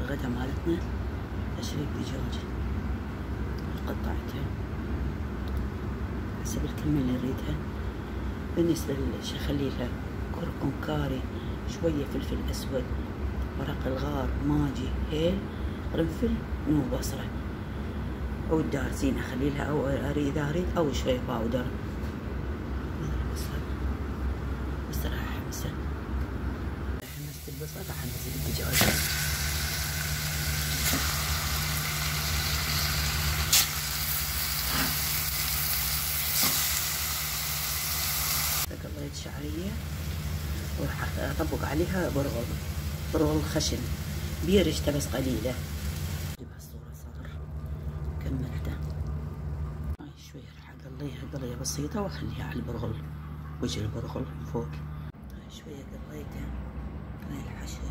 الغدا مالتنا أشرب دجاج قطعتها حسب الكمية اللي نريدها. بالنسبة للش أخليلها كركم كاري، شوية فلفل أسود، ورق الغار، ماجي، هيل، قرنفل، بصرة، أو الدارسين أخليلها، أو إذا أريد أو شوية باودر. بس راح أحمسه، حمست البصل راح أنزل الدجاج. قليت شعرية وراح أطبق عليها برغل خشن بيرشته بس قليلة. بهالصورة صار كملته. هاي شوية راح أقليها قلية بسيطة وأخليها على البرغل، وجه البرغل فوق. هاي شوية قليته، قلي الحشو،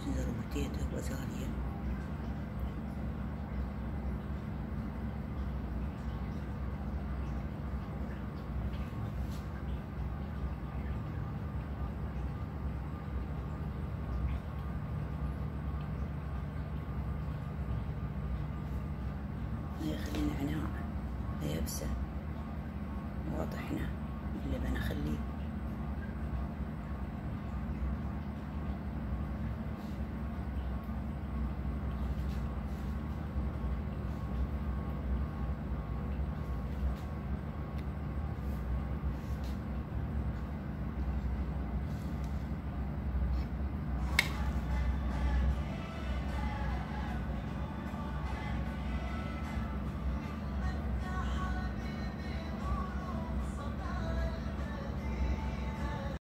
جزر وبوتيتو وبازاليا. هاي خلينا نعناع يابسة، واضح هنا اللبن أخليه